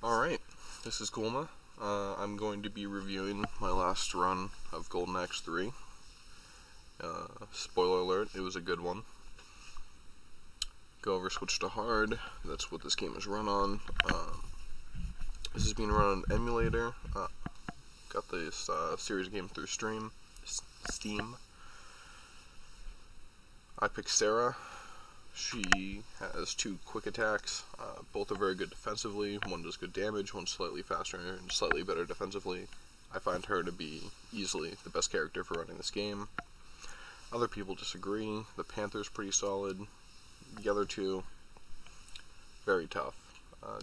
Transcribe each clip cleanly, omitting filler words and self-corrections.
Alright, this is Gulma. I'm going to be reviewing my last run of Golden Axe 3. Spoiler alert, it was a good one. Go over, switch to hard. That's what this game is run on. This is being run on an emulator. Got this series game through Steam. I picked Sarah. She has two quick attacks. Both are very good defensively. One does good damage, one's slightly faster and slightly better defensively. I find her to be easily the best character for running this game. Other people disagree. The Panther's pretty solid. The other two, very tough.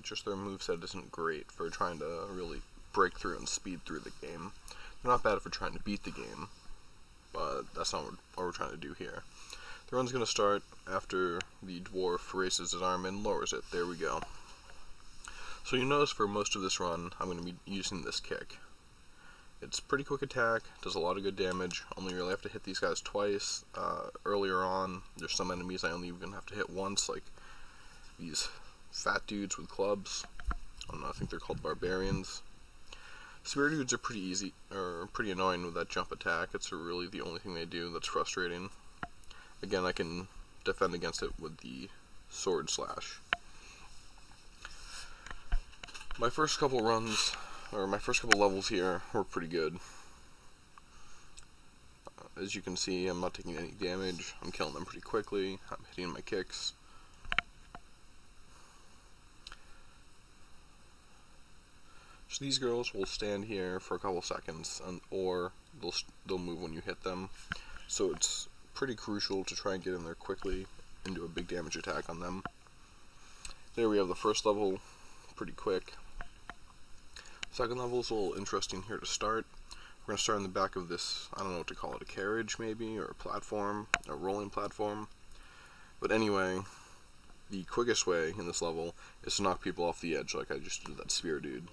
Just their moveset isn't great for trying to really break through and speed through the game. They're not bad for trying to beat the game, but that's not what we're trying to do here. The run's going to start after the dwarf raises his arm and lowers it. There we go. So you notice for most of this run, I'm going to be using this kick. It's pretty quick attack, does a lot of good damage, only really have to hit these guys twice. Earlier on, there's some enemies I only even have to hit once, like these fat dudes with clubs. I don't know, I think they're called barbarians. Spear dudes are pretty easy, or pretty annoying with that jump attack. It's really the only thing they do that's frustrating. Again, I can defend against it with the sword slash. My first couple runs, or my first couple levels here, were pretty good. As you can see, I'm not taking any damage. I'm killing them pretty quickly. I'm hitting my kicks. So these girls will stand here for a couple seconds, or they'll move when you hit them. So it's pretty crucial to try and get in there quickly and do a big damage attack on them. There we have the first level, pretty quick. Second level is a little interesting here to start. We're going to start in the back of this, I don't know what to call it, a carriage maybe, or a platform, a rolling platform. But anyway, the quickest way in this level is to knock people off the edge like I just did that spear dude.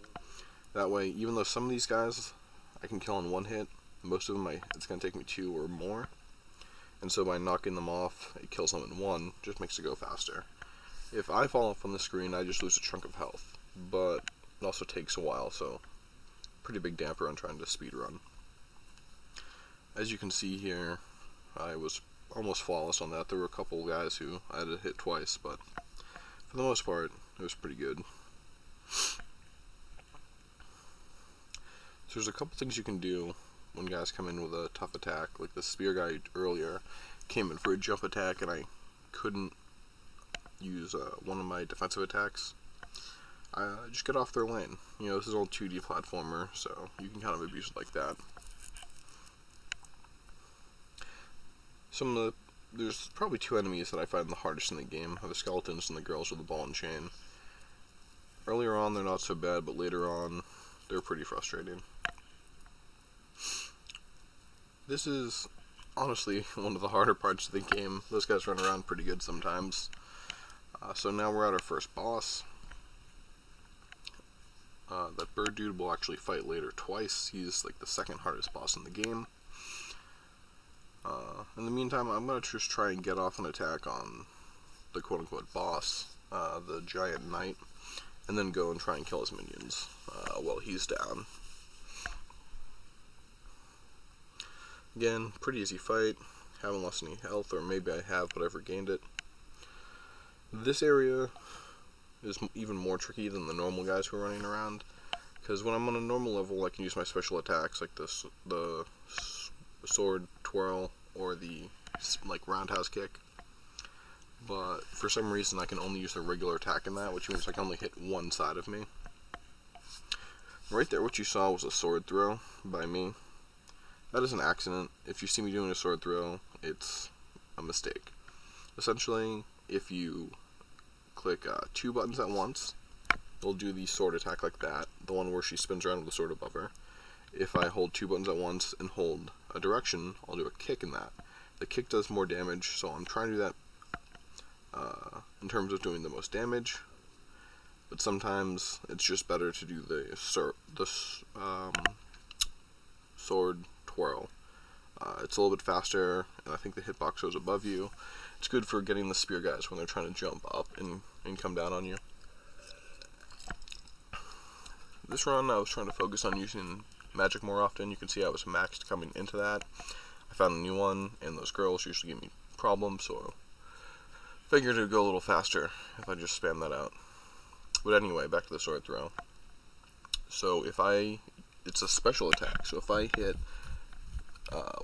That way, even though some of these guys I can kill in one hit, most of them it's going to take me two or more. And so by knocking them off, it kills them in one, just makes it go faster. If I fall off on the screen, I just lose a chunk of health, but it also takes a while, so pretty big damper on trying to speedrun. As you can see here, I was almost flawless on that. There were a couple guys who I had to hit twice, but for the most part, it was pretty good. So there's a couple things you can do when guys come in with a tough attack. Like the spear guy earlier came in for a jump attack and I couldn't use one of my defensive attacks. Just get off their lane. You know, this is an old 2D platformer, so you can kind of abuse it like that. There's probably two enemies that I find the hardest in the game, are the skeletons and the girls with the ball and chain. Earlier on they're not so bad, but later on they're pretty frustrating. This is honestly one of the harder parts of the game. Those guys run around pretty good sometimes. So now we're at our first boss. That bird dude will actually fight later twice. He's like the second hardest boss in the game. In the meantime, I'm going to just try and get off an attack on the quote-unquote boss, the giant knight, and then go and try and kill his minions while he's down. Again, pretty easy fight. Haven't lost any health, or maybe I have, but I've regained it. This area is even more tricky than the normal guys who are running around, because when I'm on a normal level, I can use my special attacks like the sword twirl or the roundhouse kick. But for some reason, I can only use the regular attack in that, which means I can only hit one side of me. Right there, what you saw was a sword throw by me. That is an accident. If you see me doing a sword throw, it's a mistake. Essentially, if you click two buttons at once, it'll do the sword attack like that, the one where she spins around with the sword above her. If I hold two buttons at once and hold a direction, I'll do a kick in that. The kick does more damage, so I'm trying to do that in terms of doing the most damage, but sometimes it's just better to do the sword twirl. It's a little bit faster, and I think the hitbox goes above you. It's good for getting the spear guys when they're trying to jump up and come down on you. this run I was trying to focus on using magic more often. You can see I was maxed coming into that. I found a new one, and those girls usually give me problems, so I figured it would go a little faster if I just spam that out. But anyway, back to the sword throw. So it's a special attack, so if I hit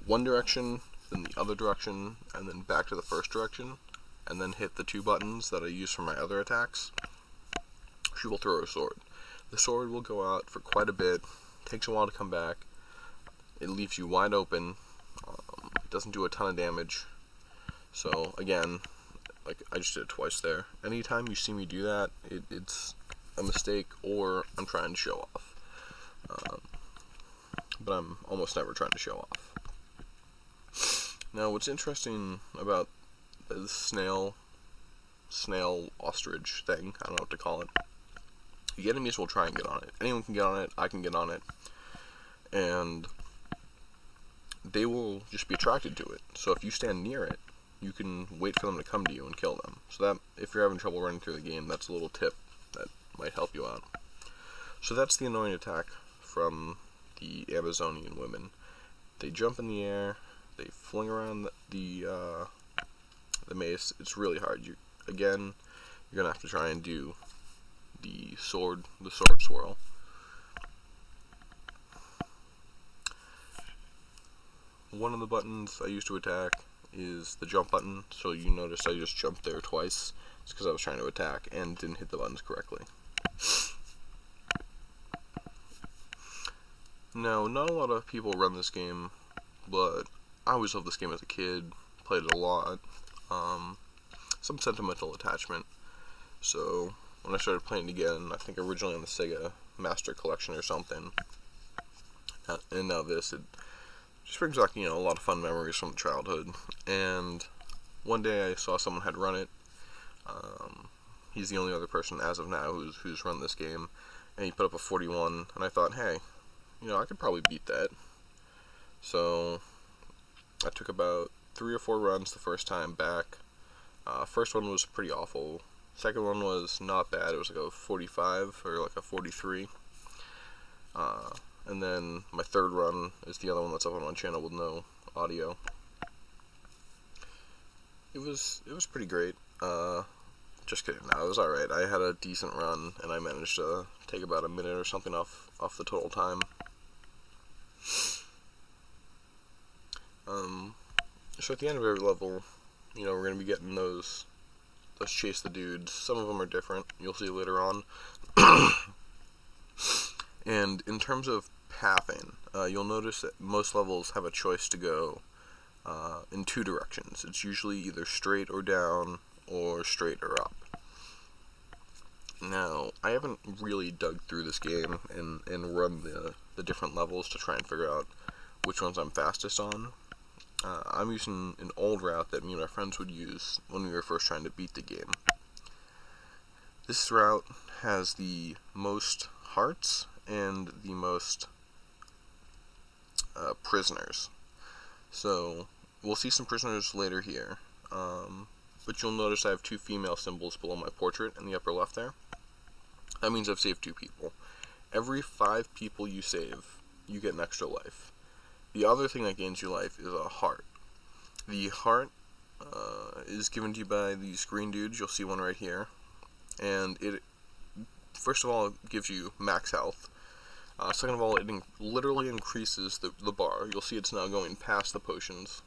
one direction, then the other direction, and then back to the first direction, and then hit the 2 buttons that I use for my other attacks, she will throw a sword. The sword will go out for quite a bit, takes a while to come back, it leaves you wide open, it doesn't do a ton of damage, so again, like I just did it twice there. Anytime you see me do that, it's a mistake or I'm trying to show off. But I'm almost never trying to show off. Now, what's interesting about the snail ostrich thing, I don't know what to call it, the enemies will try and get on it. Anyone can get on it, I can get on it, and they will just be attracted to it. So if you stand near it, you can wait for them to come to you and kill them. So that, if you're having trouble running through the game, that's a little tip that might help you out. So that's the annoying attack from the Amazonian women. They jump in the air, they fling around the mace. It's really hard. You're gonna have to try and do the sword swirl. One of the buttons I use to attack is the jump button, so you notice I just jumped there twice. It's because I was trying to attack and didn't hit the buttons correctly. Now, not a lot of people run this game, but I always loved this game as a kid, played it a lot, some sentimental attachment, so when I started playing it again, I think originally on the Sega Master Collection or something, and now this, it just brings back, a lot of fun memories from childhood. And one day I saw someone had run it. He's the only other person as of now who's run this game, and he put up a 41, and I thought, hey, I could probably beat that. So I took about 3 or 4 runs the first time back. First one was pretty awful. Second one was not bad. It was like a 45 or like a 43. And then my third run is the other one that's up on my channel with no audio. It was pretty great. Just kidding. No, it was alright. I had a decent run, and I managed to take about a minute or something off the total time. So at the end of every level, we're going to be getting those chase the dudes. Some of them are different. You'll see later on. And in terms of pathing, you'll notice that most levels have a choice to go in 2 directions. It's usually either straight or down, or straight or up. Now, I haven't really dug through this game and run the different levels to try and figure out which ones I'm fastest on. I'm using an old route that me and my friends would use when we were first trying to beat the game. This route has the most hearts and the most prisoners. So we'll see some prisoners later here, but you'll notice I have 2 female symbols below my portrait in the upper left there. That means I've saved 2 people. Every 5 people you save, you get an extra life. The other thing that gains you life is a heart. The heart is given to you by these green dudes. You'll see one right here, and it, first of all, it gives you max health. Second of all, it literally increases the bar. You'll see it's now going past the potions.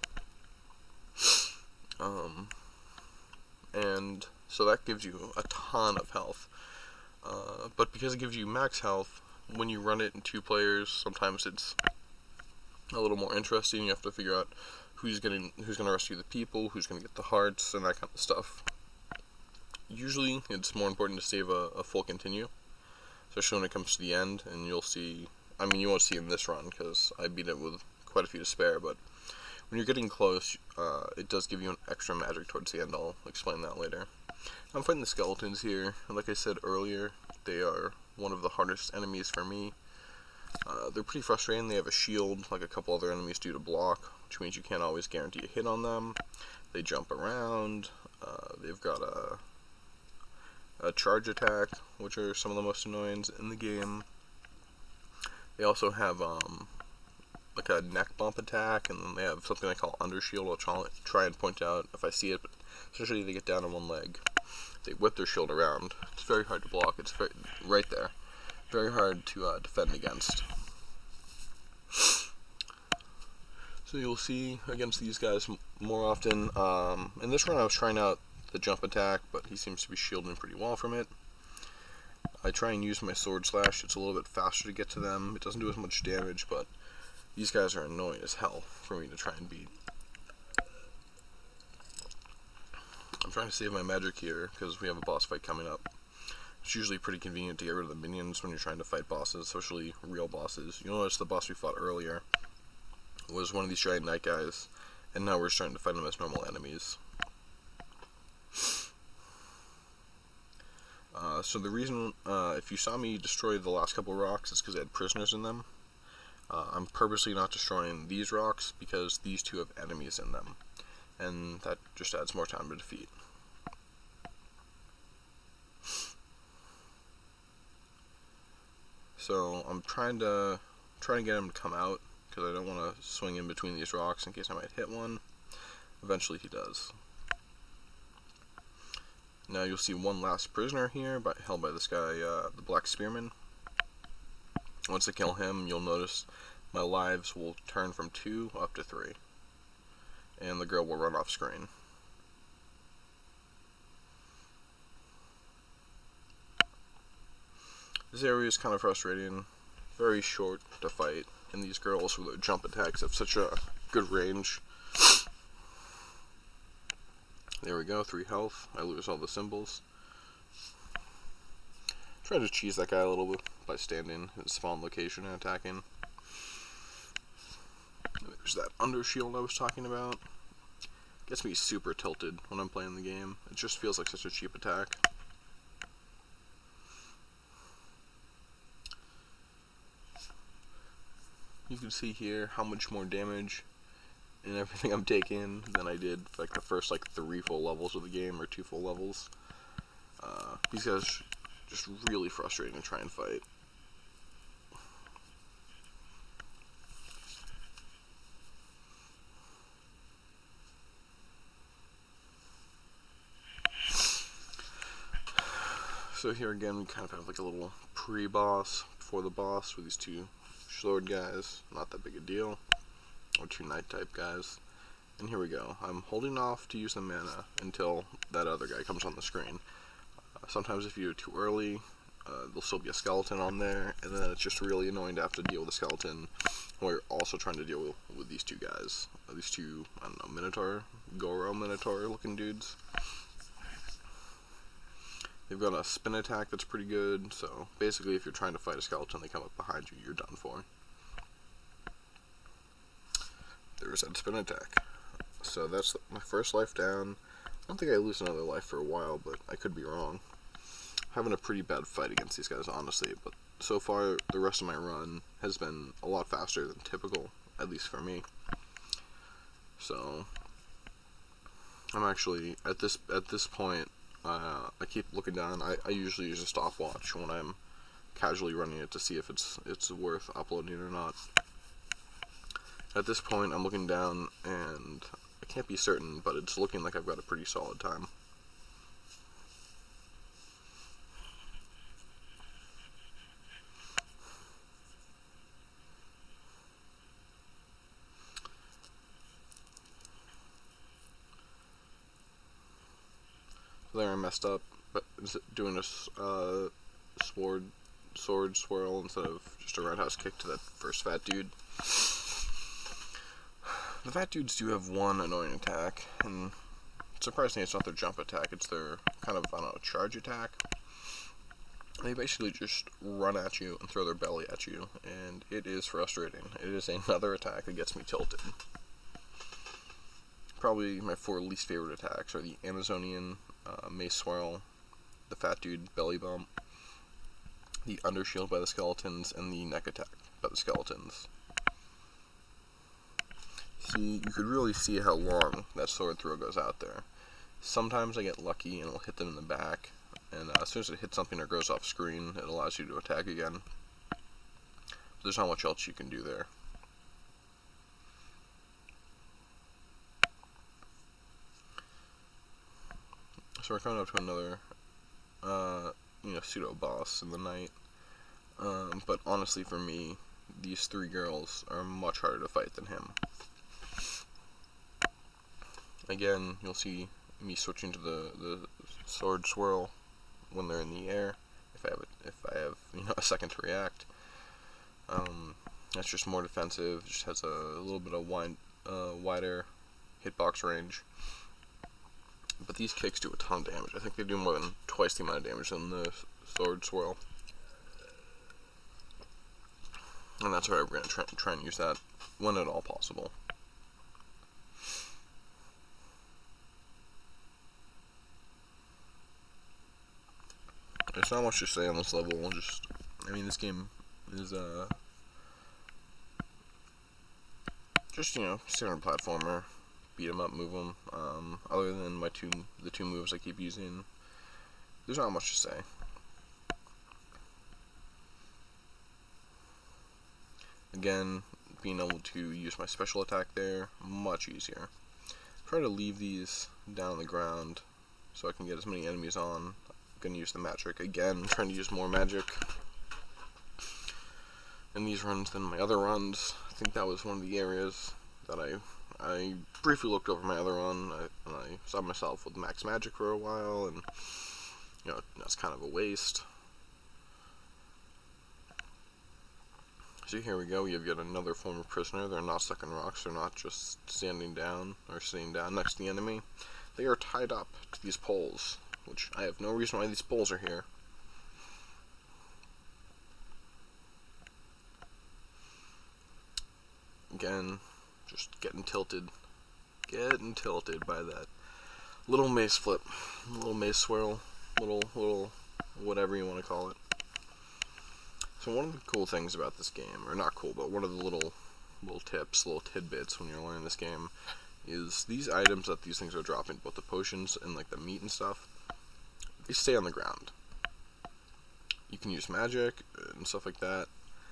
And so that gives you a ton of health. But because it gives you max health, when you run it in 2 players, sometimes it's a little more interesting. You have to figure out who's gonna rescue the people, who's gonna get the hearts, and that kind of stuff. Usually, it's more important to save a full continue, especially when it comes to the end, and you'll see, you won't see in this run, because I beat it with quite a few to spare, but when you're getting close, it does give you an extra magic towards the end. I'll explain that later. I'm fighting the skeletons here, and like I said earlier, they are one of the hardest enemies for me. They're pretty frustrating. They have a shield, like a couple other enemies do, to block, which means you can't always guarantee a hit on them. They jump around, they've got a charge attack, which are some of the most annoying in the game. They also have like a neck bump attack, and then they have something I call undershield. I'll try and point out if I see it, but essentially they get down on one leg. They whip their shield around. It's very hard to block. It's right there. Very hard to defend against. So you'll see against these guys more often. In this run I was trying out the jump attack, but he seems to be shielding pretty well from it. I try and use my sword slash. It's a little bit faster to get to them. It doesn't do as much damage, but these guys are annoying as hell for me to try and beat. I'm trying to save my magic here because we have a boss fight coming up. It's usually pretty convenient to get rid of the minions when you're trying to fight bosses, especially real bosses. You'll notice the boss we fought earlier was one of these giant knight guys, and now we're starting to fight them as normal enemies. So the reason, if you saw me destroy the last couple rocks, it's because they had prisoners in them. I'm purposely not destroying these rocks because these two have enemies in them, and that just adds more time to defeat. So I'm trying to get him to come out because I don't want to swing in between these rocks in case I might hit one. Eventually he does. Now you'll see one last prisoner here, held by this guy, the Black Spearman. Once I kill him, you'll notice my lives will turn from 2 up to 3, and the girl will run off screen. This area is kind of frustrating, very short to fight, and these girls with their jump attacks have such a good range. There we go, 3 health. I lose all the symbols. Try to cheese that guy a little bit by standing in his spawn location and attacking. There's that undershield I was talking about. Gets me super tilted when I'm playing the game. It just feels like such a cheap attack. You can see here how much more damage and everything I'm taking than I did for like the first 3 full levels of the game, or 2 full levels. These guys just really frustrating to try and fight. So here again we kind of have like a little pre-boss before the boss with these 2 sword guys. Not that big a deal. Or 2 knight type guys. And here we go. I'm holding off to use the mana until that other guy comes on the screen. Sometimes if you're too early, there'll still be a skeleton on there, and then it's just really annoying to have to deal with a skeleton while you're also trying to deal with these 2 guys. These 2, I don't know, Minotaur, Goro Minotaur looking dudes. They've got a spin attack that's pretty good, so basically if you're trying to fight a skeleton, they come up behind you, you're done for. There's that spin attack. So that's my first life down. I don't think I lose another life for a while, but I could be wrong. Having a pretty bad fight against these guys, honestly, but so far the rest of my run has been a lot faster than typical, at least for me. So I'm actually at this point, I keep looking down. I usually use a stopwatch when I'm casually running it to see if it's worth uploading or not. At this point I'm looking down and I can't be certain, but it's looking like I've got a pretty solid time. There I messed up, but doing a sword swirl instead of just a roundhouse kick to that first fat dude. The fat dudes do have one annoying attack, and surprisingly it's not their jump attack, it's their kind of, I don't know, charge attack. They basically just run at you and throw their belly at you, and it is frustrating. It is another attack that gets me tilted. Probably my 4 least favorite attacks are the Amazonian Mace Swirl, the Fat Dude Belly Bump, the Undershield by the Skeletons, and the Neck Attack by the Skeletons. See, you could really see how long that sword throw goes out there. Sometimes I get lucky and it'll hit them in the back, and as soon as it hits something or goes off screen, it allows you to attack again. there's not much else you can do there. So we're coming up to another, pseudo boss in the night. But honestly, for me, these three girls are much harder to fight than him. Again, you'll see me switching to the sword swirl when they're in the air. If I have a second to react. That's just more defensive. Just has a little bit of wider hitbox range. But these kicks do a ton of damage. I think they do more than twice the amount of damage than the sword swirl. And that's why we're going to try and use that when at all possible. There's not much to say on this level. This game is just standard platformer. Beat 'em up, move 'em. Other than the two moves I keep using, there's not much to say. Again, being able to use my special attack there, much easier. Try to leave these down on the ground so I can get as many enemies on. I'm going to use the magic again, trying to use more magic in these runs than my other runs. I think that was one of the areas that I briefly looked over my other run, and I saw myself with max magic for a while, and that's kind of a waste. So here we go, we have yet another former prisoner. They're not stuck in rocks, they're not just standing down or sitting down next to the enemy. They are tied up to these poles, which I have no reason why these poles are here. Again, just getting tilted by that little mace flip, little mace swirl, little whatever you want to call it. So one of the cool things about this game, or not cool, but one of the little tips, little tidbits when you're learning this game, is these items that these things are dropping, both the potions and like the meat and stuff, they stay on the ground. You can use magic and stuff like that.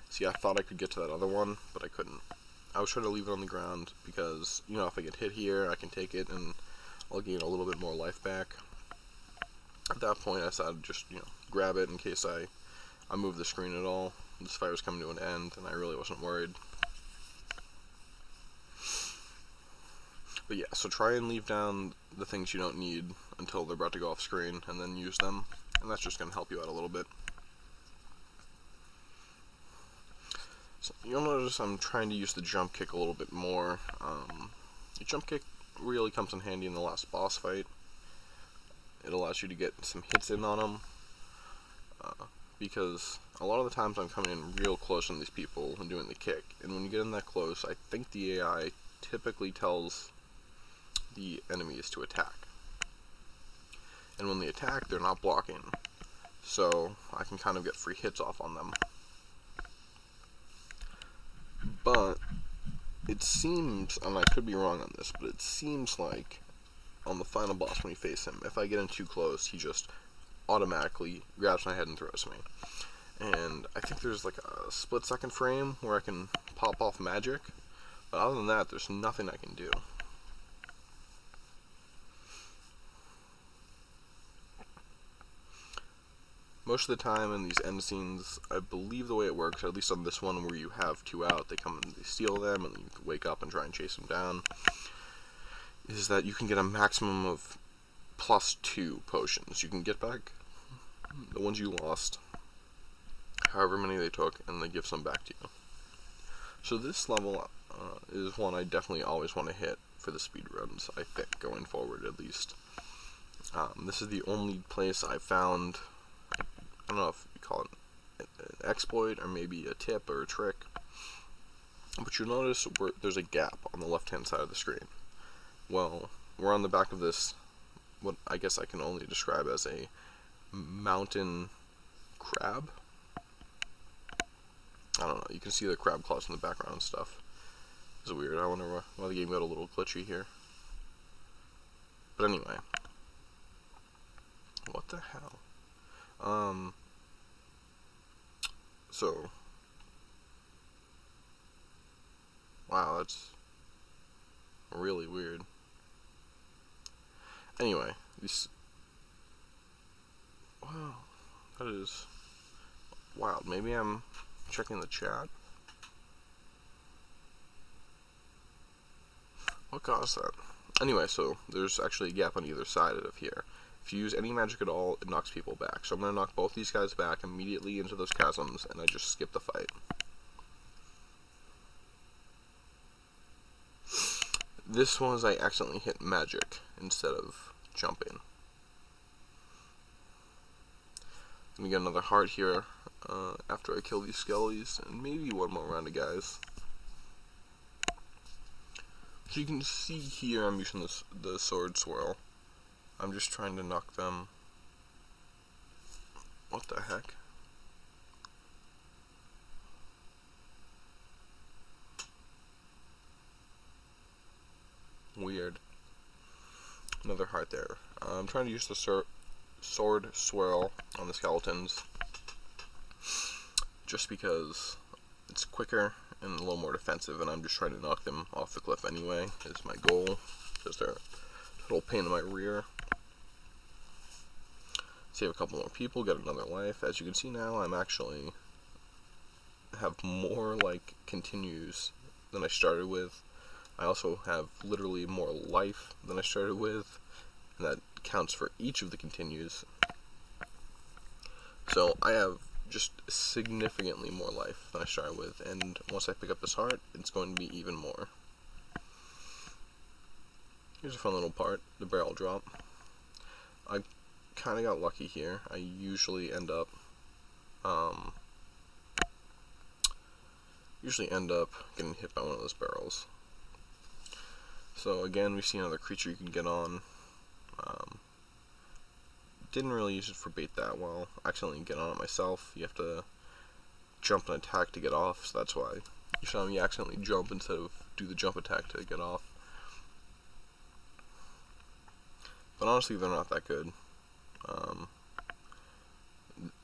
See, I thought I could get to that other one, but I couldn't. I was trying to leave it on the ground because, if I get hit here, I can take it and I'll gain a little bit more life back. At that point, I decided to just, grab it in case I move the screen at all. This fight was coming to an end, and I really wasn't worried. But yeah, so try and leave down the things you don't need until they're about to go off screen, and then use them, and that's just going to help you out a little bit. So you'll notice I'm trying to use the jump kick a little bit more. The jump kick really comes in handy in the last boss fight. It allows you to get some hits in on them, because a lot of the times I'm coming in real close on these people and doing the kick, and when you get in that close, I think the AI typically tells the enemies to attack. And when they attack, they're not blocking, so I can kind of get free hits off on them. But it seems, and I could be wrong on this, but it seems like on the final boss when you face him, if I get in too close, he just automatically grabs my head and throws me. And I think there's like a split-second frame where I can pop off magic, but other than that, there's nothing I can do. Most of the time in these end scenes, I believe the way it works, at least on this one where you have two out, they come and they steal them, and you wake up and try and chase them down, is that you can get a maximum of +2 potions. You can get back the ones you lost, however many they took, and they give some back to you. So this level is one I definitely always want to hit for the speedruns, I think, going forward at least. This is the only place I've found, I don't know if you call it an exploit or maybe a tip or a trick, but you'll notice there's a gap on the left hand side of the screen. Well, we're on the back of this, what I guess I can only describe as a mountain crab. I don't know, you can see the crab claws in the background and stuff. It's weird, I wonder why the game got a little glitchy here. But anyway, what the hell? So Wow, that's really weird. Anyway, these... Wow, that is wild. Maybe I'm checking the chat. What caused that? Anyway, so there's actually a gap on either side of here. If you use any magic at all, it knocks people back. So I'm going to knock both these guys back immediately into those chasms, and I just skip the fight. This was I accidentally hit magic instead of jumping. Let me get another heart here after I kill these skellies, and maybe one more round of guys. So you can see here I'm using the sword swirl. I'm just trying to knock them. What the heck? Weird. Another heart there. I'm trying to use the sword swirl on the skeletons just because it's quicker and a little more defensive, and I'm just trying to knock them off the cliff anyway, is my goal, because they're a total pain in my rear. Save a couple more people, get another life. As you can see now, I'm actually have more like continues than I started with. I also have literally more life than I started with, and that counts for each of the continues. So I have just significantly more life than I started with, and once I pick up this heart, it's going to be even more. Here's a fun little part, the barrel drop. I kind of got lucky here. I usually end up getting hit by one of those barrels. So again, we see another creature you can get on. Didn't really use it for bait that well. Accidentally get on it myself. You have to jump and attack to get off, so that's why you saw me accidentally jump instead of do the jump attack to get off. But honestly, they're not that good.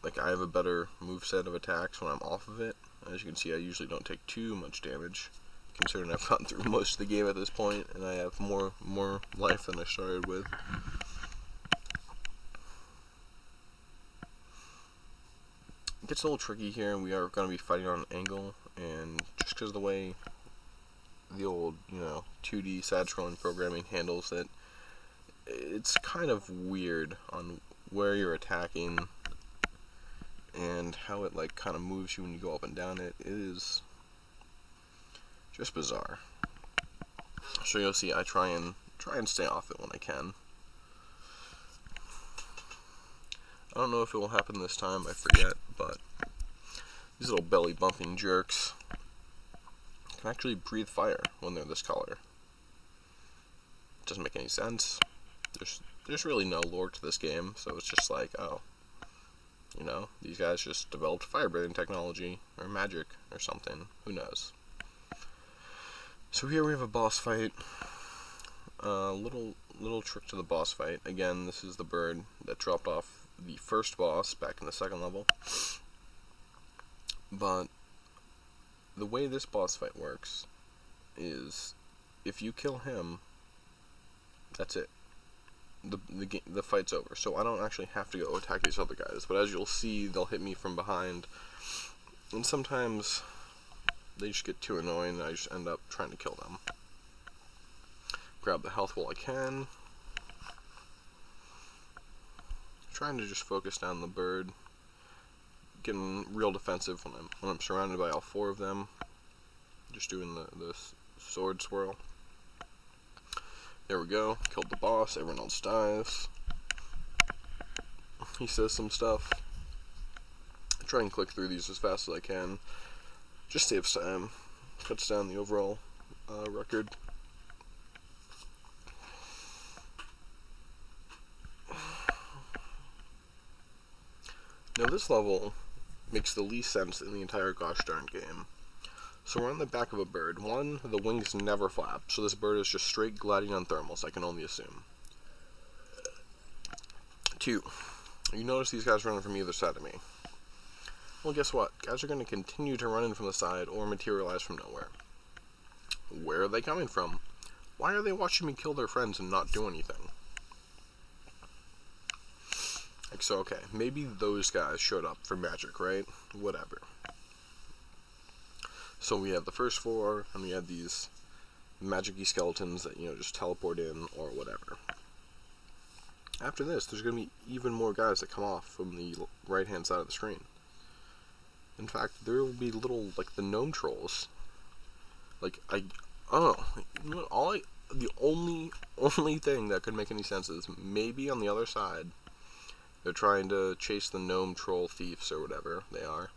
Like, I have a better moveset of attacks when I'm off of it. As you can see, I usually don't take too much damage, considering I've gotten through most of the game at this point, and I have more life than I started with. It gets a little tricky here, and we are going to be fighting on an angle, and just because of the way the old, 2D side-scrolling programming handles it, it's kind of weird on where you're attacking and how it like kind of moves you when you go up and down it. It is just bizarre. So you'll see I try and stay off it when I can. I don't know if it will happen this time, I forget, but these little belly bumping jerks can actually breathe fire when they're this color. It doesn't make any sense. There's really no lore to this game, so it's just like, oh, these guys just developed fire breathing technology, or magic, or something. Who knows? So here we have a boss fight. Little trick to the boss fight. Again, this is the bird that dropped off the first boss back in the second level. But the way this boss fight works is if you kill him, that's it. The fight's over. So I don't actually have to go attack these other guys, but as you'll see, they'll hit me from behind, and sometimes they just get too annoying and I just end up trying to kill them. Grab the health while I can. Trying to just focus down the bird. Getting real defensive when I'm surrounded by all four of them. Just doing the sword swirl. There we go. Killed the boss. Everyone else dies. He says some stuff. I try and click through these as fast as I can. Just saves time. Cuts down the overall record. Now this level makes the least sense in the entire gosh darn game. So we're on the back of a bird. One, the wings never flap, so this bird is just straight gliding on thermals, I can only assume. Two, you notice these guys running from either side of me. Well, guess what? Guys are going to continue to run in from the side or materialize from nowhere. Where are they coming from? Why are they watching me kill their friends and not do anything? Like, so, okay, maybe those guys showed up for magic, right? Whatever. So we have the first four, and we have these magic-y skeletons that, just teleport in or whatever. After this, there's going to be even more guys that come off from the right-hand side of the screen. In fact, there will be little, the gnome trolls. I don't know. The only thing that could make any sense is maybe on the other side, they're trying to chase the gnome troll thieves or whatever they are,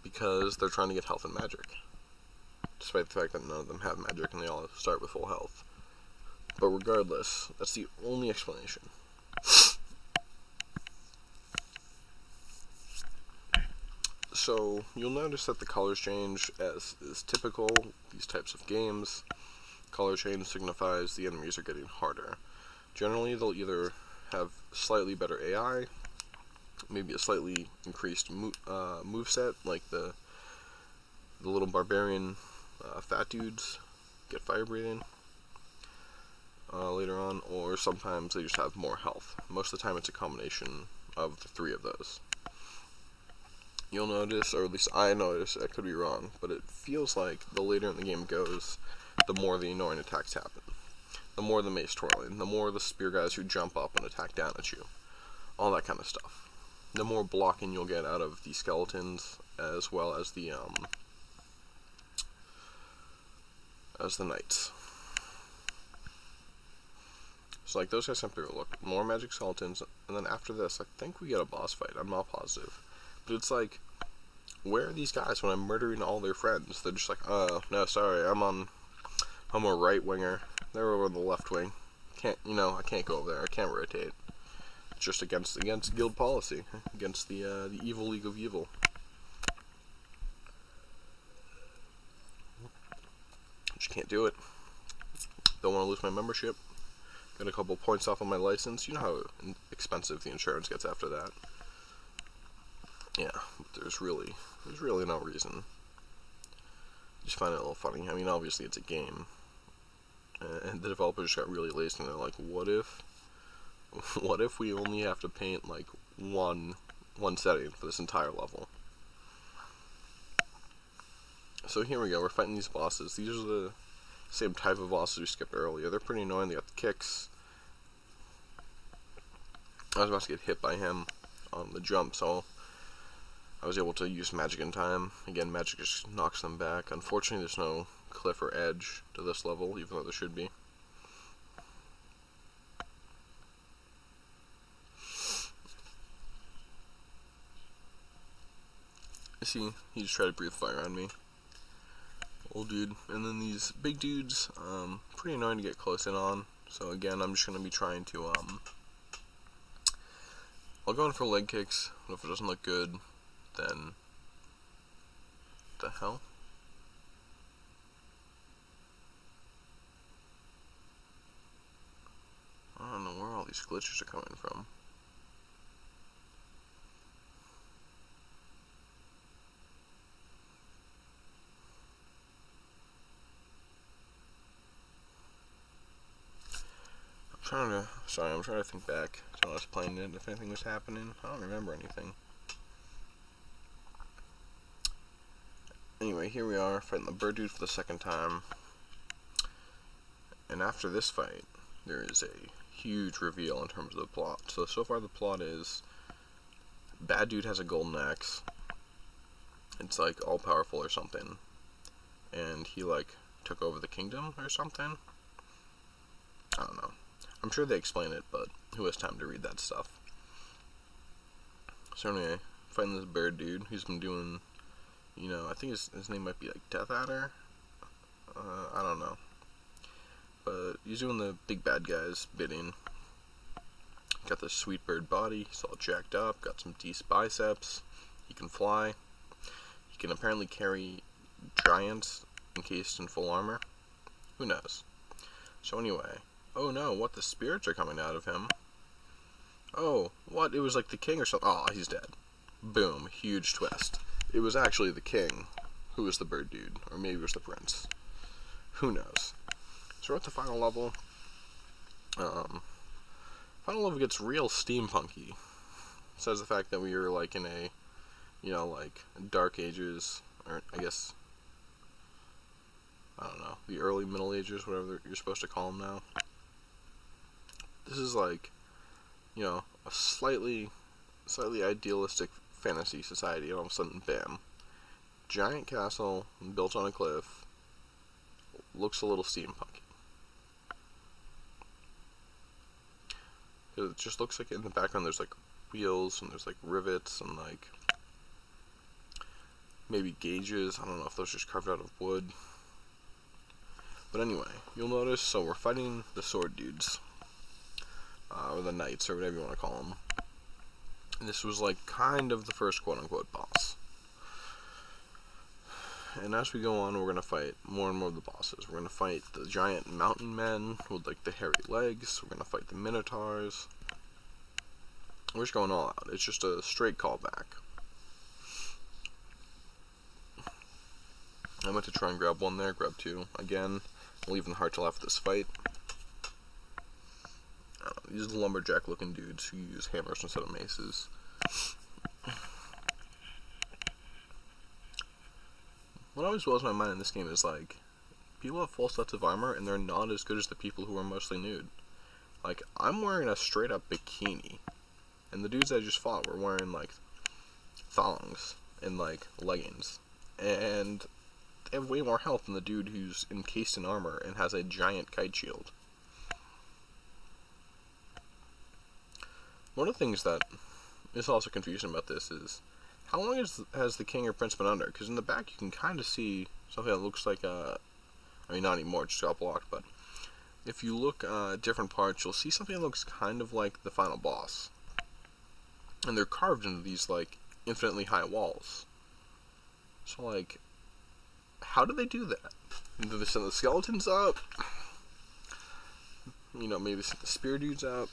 because they're trying to get health and magic. Despite the fact that none of them have magic and they all start with full health. But regardless, that's the only explanation. So, you'll notice that the colors change, as is typical these types of games. Color change signifies the enemies are getting harder. Generally, they'll either have slightly better AI, maybe a slightly increased moveset, like the little barbarian fat dudes get fire breathing later on, or sometimes they just have more health. Most of the time it's a combination of the three of those. You'll notice, or at least I notice, I could be wrong, but it feels like the later in the game goes, the more the annoying attacks happen. The more the mace twirling, the more the spear guys who jump up and attack down at you. All that kind of stuff. The more blocking you'll get out of the skeletons, as well as the knights. So those guys have to look more magic skeletons, and then after this, I think we get a boss fight. I'm not positive. But it's where are these guys when I'm murdering all their friends? They're just no, sorry, I'm a right winger. They're over on the left wing. I can't go over there. I can't rotate. It's just against guild policy, against the evil League of Evil. Just can't do it. Don't want to lose my membership. Got a couple points off on my license. You know how expensive the insurance gets after that. Yeah, but there's really no reason. Just find it a little funny. I mean, obviously it's a game, and the developers just got really lazy, and they're like, what if we only have to paint one setting for this entire level? So here we go. We're fighting these bosses. These are the same type of bosses we skipped earlier. They're pretty annoying. They got the kicks. I was about to get hit by him on the jump, so I was able to use magic in time. Again, magic just knocks them back. Unfortunately, there's no cliff or edge to this level, even though there should be. See, he just tried to breathe fire on me. Old dude. And then these big dudes, pretty annoying to get close in on. So again, I'm just going to be trying to, I'll go in for leg kicks, but if it doesn't look good, then, the hell? I don't know where all these glitches are coming from. I'm trying to think back to when I was playing it, if anything was happening. I don't remember anything. Anyway, here we are, fighting the bird dude for the second time. And after this fight, there is a huge reveal in terms of the plot. So far the plot is, bad dude has a golden axe. It's all powerful or something. And he took over the kingdom or something. I don't know. I'm sure they explain it, but who has time to read that stuff? So anyway, fighting this bird dude who's been doing, I think his name might be Death Adder. I don't know. But he's doing the big bad guy's bidding. Got this sweet bird body, he's all jacked up, got some decent biceps, he can fly. He can apparently carry giants encased in full armor. Who knows? So anyway, oh no, what, the spirits are coming out of him. Oh, what, it was the king or something. Oh, he's dead. Boom, huge twist. It was actually the king who was the bird dude, or maybe it was the prince. Who knows? So we're at the final level. Final level gets real steampunky. Besides the fact that we are like in a, like Dark Ages, or I guess, I don't know, the early Middle Ages, whatever you're supposed to call them now. This is like, a slightly idealistic fantasy society, and all of a sudden, bam, giant castle built on a cliff, looks a little steampunky. It just looks like in the background there's like wheels and there's like rivets and like maybe gauges. I don't know if those are just carved out of wood. But anyway, you'll notice, so we're fighting the sword dudes. Or the knights, or whatever you want to call them. And this was like kind of the first quote-unquote boss. And as we go on, we're going to fight more and more of the bosses. We're going to fight the giant mountain men with like the hairy legs. We're going to fight the minotaurs. We're just going all out. It's just a straight callback. I meant to try and grab one there, grab two. Again, leaving the heart till after this fight. These are the lumberjack looking dudes who use hammers instead of maces. What always blows my mind in this game is like, people have full sets of armor and they're not as good as the people who are mostly nude. Like, I'm wearing a straight up bikini, and the dudes I just fought were wearing like thongs and like leggings, and they have way more health than the dude who's encased in armor and has a giant kite shield. One of the things that is also confusing about this is, how long has the king or prince been under? Because in the back you can kind of see something that looks like a, I mean, not anymore, it just got blocked, but if you look at different parts, you'll see something that looks kind of like the final boss. And they're carved into these, like, infinitely high walls. So, like, how do they do that? Do they send the skeletons up? Maybe send the spear dudes up?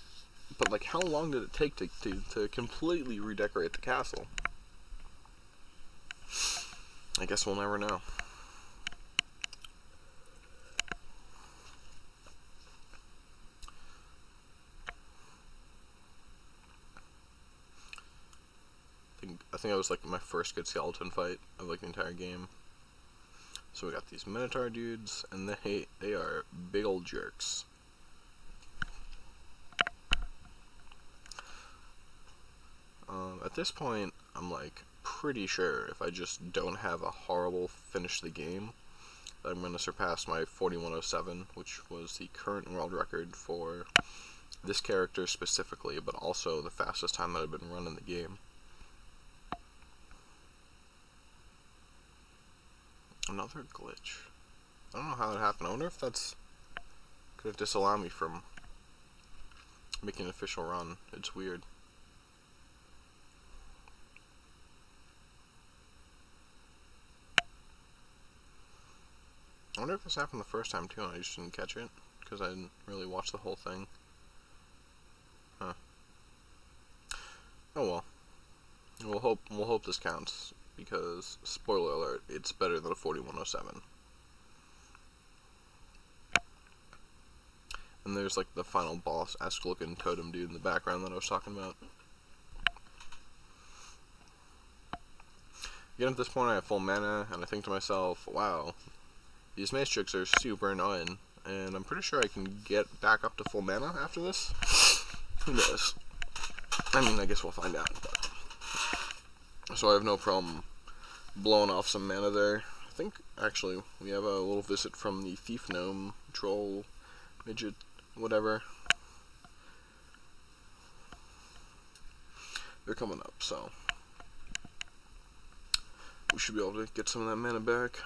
But, like, how long did it take to completely redecorate the castle? I guess we'll never know. I think that was, like, my first good skeleton fight of, like, the entire game. So we got these Minotaur dudes, and they are big old jerks. At this point, I'm like pretty sure if I just don't have a horrible finish to the game, that I'm going to surpass my 4107, which was the current world record for this character specifically, but also the fastest time that I've been run in the game. Another glitch. I don't know how that happened. I wonder if that's could disallow me from making an official run. It's weird. I wonder if this happened the first time too and I just didn't catch it because I didn't really watch the whole thing. Huh. Oh well. We'll hope this counts, because spoiler alert, it's better than a 4107. And there's like the final boss-esque looking totem dude in the background that I was talking about. Again, at this point I have full mana, and I think to myself, wow, these mace tricks are super annoying, and I'm pretty sure I can get back up to full mana after this. Who knows? I mean, I guess we'll find out. But. So I have no problem blowing off some mana there. I think, actually, we have a little visit from the thief gnome, troll, midget, whatever. They're coming up, so we should be able to get some of that mana back.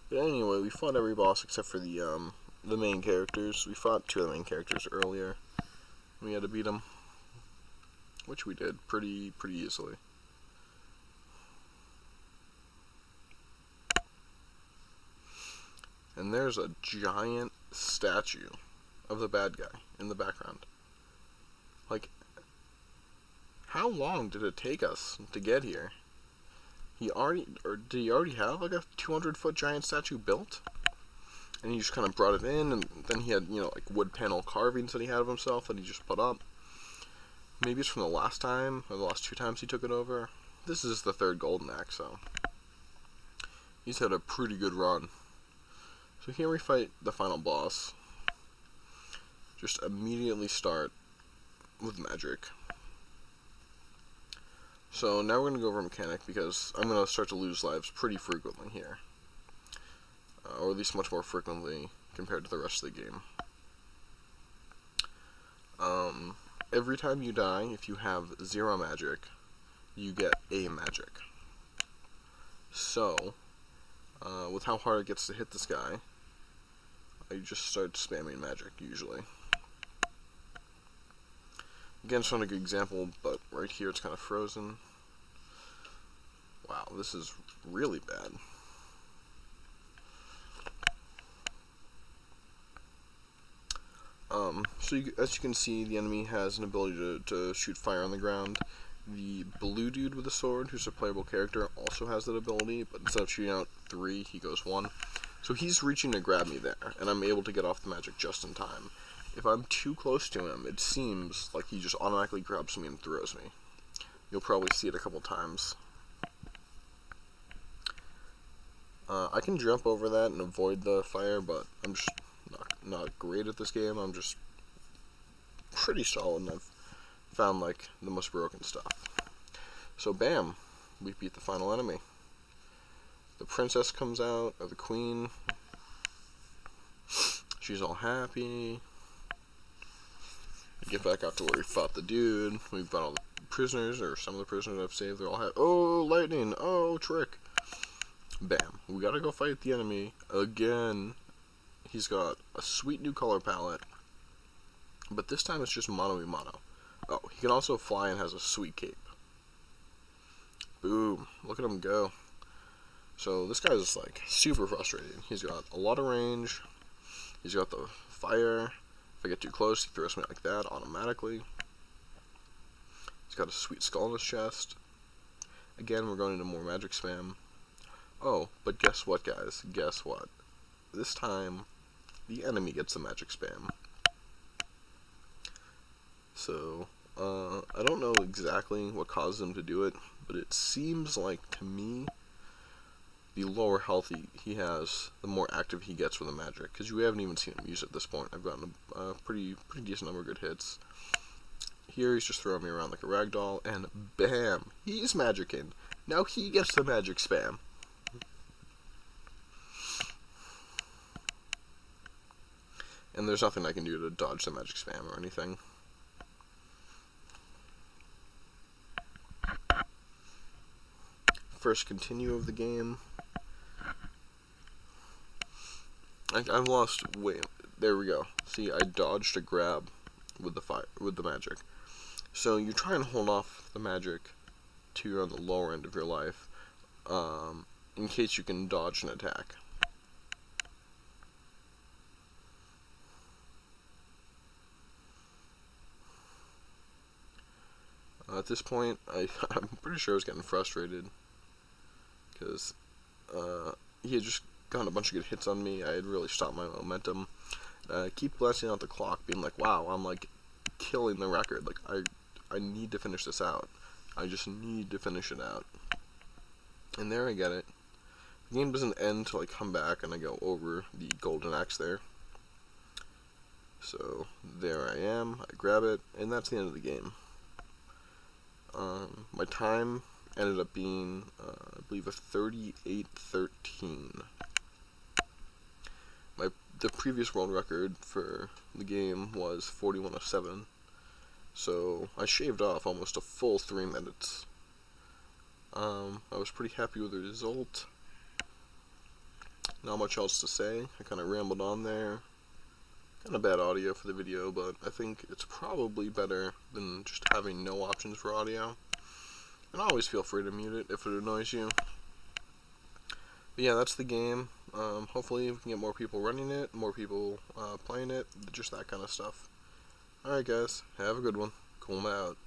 But anyway, we fought every boss except for the main characters. We fought two of the main characters earlier. We had to beat them, which we did pretty easily. And there's a giant statue of the bad guy in the background. Like, how long did it take us to get here? did he already have like a 200-foot giant statue built? And he just kind of brought it in, and then he had, like wood panel carvings that he had of himself that he just put up. Maybe it's from the last time, or the last 2 times he took it over. This is the 3rd Golden Axe, so he's had a pretty good run. So here we fight the final boss. Just immediately start with magic. So now we're going to go over a mechanic, because I'm going to start to lose lives pretty frequently here. Or at least much more frequently compared to the rest of the game. Every time you die, if you have 0 magic, you get a magic. So, with how hard it gets to hit this guy, I just start spamming magic, usually. Again, it's not a good example, but right here it's kind of frozen. Wow, this is really bad. So as you can see, the enemy has an ability to shoot fire on the ground. The blue dude with the sword, who's a playable character, also has that ability, but instead of shooting out 3, he goes 1. So he's reaching to grab me there, and I'm able to get off the magic just in time. If I'm too close to him, it seems like he just automatically grabs me and throws me. You'll probably see it a couple times. I can jump over that and avoid the fire, but I'm just not great at this game. I'm just pretty solid, and I've found like the most broken stuff. So bam, we beat the final enemy. The princess comes out, or the queen. She's all happy. We get back out to where we fought the dude. We've got all the prisoners, or some of the prisoners I've saved. They're all happy. Oh, lightning! Oh, trick! Bam. We gotta go fight the enemy again. He's got a sweet new color palette, but this time it's just mono-y-mono. Oh, he can also fly and has a sweet cape. Boom. Look at him go. So this guy's like super frustrating. He's got a lot of range. He's got the fire. If I get too close, he throws me like that automatically. He's got a sweet skull in his chest. Again, we're going into more magic spam. Oh, but guess what, guys? Guess what? This time, the enemy gets the magic spam. So, I don't know exactly what caused him to do it, but it seems like, to me, the lower health he has, the more active he gets with the magic, because you haven't even seen him use it at this point. I've gotten a pretty decent number of good hits. Here, he's just throwing me around like a ragdoll, and bam! He's magicking. Now he gets the magic spam. And there's nothing I can do to dodge the magic spam or anything. First continue of the game. I've lost. Wait, there we go. See, I dodged a grab with the magic. So you try and hold off the magic till you're on the lower end of your life, in case you can dodge an attack. At this point, I'm pretty sure I was getting frustrated, because he had just gotten a bunch of good hits on me. I had really stopped my momentum. I keep blasting out the clock, being like, wow, I'm like killing the record. Like, I need to finish this out. I just need to finish it out. And there I get it. The game doesn't end until I come back and I go over the golden axe there. So there I am. I grab it, and that's the end of the game. My time ended up being, I believe, a 38:13. The previous world record for the game was 41:07. So I shaved off almost a full 3 minutes. I was pretty happy with the result. Not much else to say. I kind of rambled on there. Kind of bad audio for the video, but I think it's probably better than just having no options for audio. And always feel free to mute it if it annoys you. But yeah, that's the game. Hopefully we can get more people running it, more people playing it, just that kind of stuff. Alright guys, have a good one. Cool out.